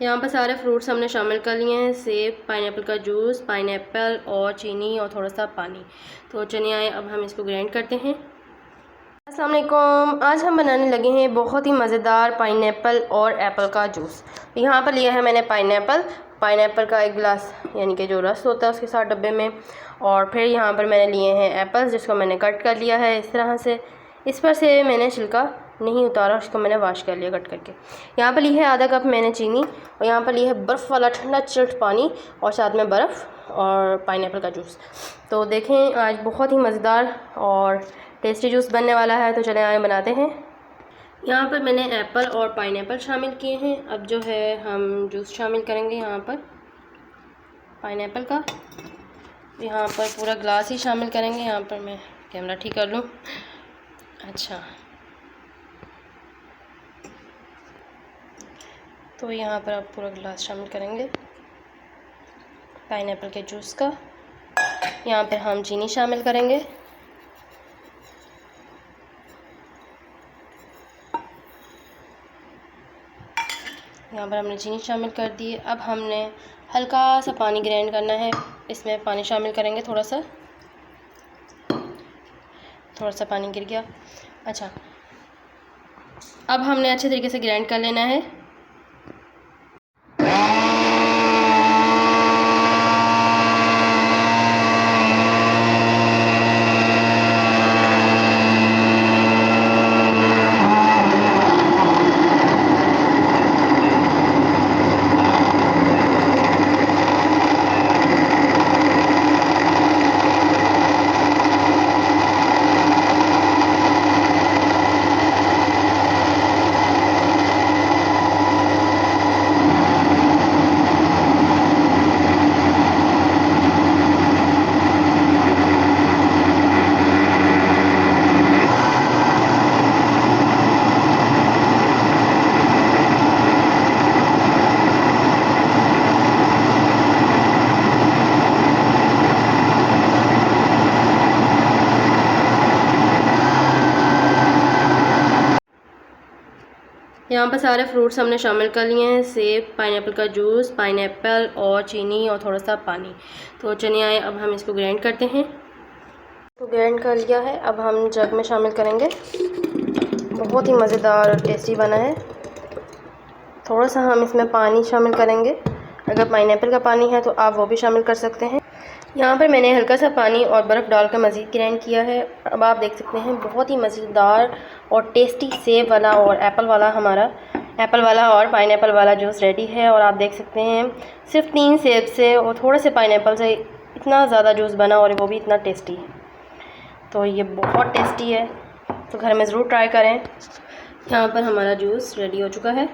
यहाँ पर सारे फ्रूट्स हमने शामिल कर लिए हैं। सेब, पाइनएप्पल का जूस, पाइनएप्पल और चीनी और थोड़ा सा पानी। तो चलिए आए अब हम इसको ग्राइंड करते हैं। अस्सलाम वालेकुम। आज हम बनाने लगे हैं बहुत ही मज़ेदार पाइनएप्पल और एप्पल का जूस। यहाँ पर लिया है मैंने पाइनएप्पल का एक गिलास, यानी कि जो रस होता है उसके साथ डब्बे में। और फिर यहाँ पर मैंने लिए हैं एप्पल, जिसको मैंने कट कर लिया है इस तरह से। इस पर से मैंने छिलका नहीं उतारा, उसको मैंने वॉश कर लिया कट करके। यहाँ पर ली है आधा कप मैंने चीनी, और यहाँ पर लिया है बर्फ़ वाला ठंडा चिल्ड पानी, और साथ में बर्फ़ और पाइनएप्पल का जूस। तो देखें आज बहुत ही मज़ेदार और टेस्टी जूस बनने वाला है। तो चले आए बनाते हैं। यहाँ पर मैंने एप्पल और पाइनएप्पल शामिल किए हैं। अब जो है हम जूस शामिल करेंगे। यहाँ पर पाइनएप्पल का यहाँ पर पूरा ग्लास ही शामिल करेंगे। यहाँ पर मैं कैमरा ठीक कर लूँ। अच्छा, तो यहाँ पर आप पूरा गिलास शामिल करेंगे पाइनएप्पल के जूस का। यहाँ पर हम चीनी शामिल करेंगे। यहाँ पर हमने चीनी शामिल कर दी है। अब हमने हल्का सा पानी ग्राइंड करना है। इसमें पानी शामिल करेंगे, थोड़ा सा पानी गिर गया। अच्छा, अब हमने अच्छे तरीके से ग्राइंड कर लेना है। यहाँ पर सारे फ्रूट्स हमने शामिल कर लिए हैं। सेब, पाइनएप्पल का जूस, पाइनएप्पल और चीनी और थोड़ा सा पानी। तो चलिए आए अब हम इसको ग्राइंड करते हैं। तो ग्राइंड कर लिया है, अब हम जग में शामिल करेंगे। बहुत ही मज़ेदार और टेस्टी बना है। थोड़ा सा हम इसमें पानी शामिल करेंगे। अगर पाइनएप्पल का पानी है तो आप वो भी शामिल कर सकते हैं। यहाँ पर मैंने हल्का सा पानी और बर्फ़ डालकर मज़ीद ग्राइंड किया है। अब आप देख सकते हैं बहुत ही मज़ेदार और टेस्टी सेब वाला और एप्पल वाला और पाइनएप्पल वाला जूस रेडी है। और आप देख सकते हैं सिर्फ 3 सेब से और थोड़े से पाइनएप्पल से इतना ज़्यादा जूस बना, और वो भी इतना टेस्टी। तो ये बहुत टेस्टी है, तो घर में ज़रूर ट्राई करें। यहाँ पर हमारा जूस रेडी हो चुका है।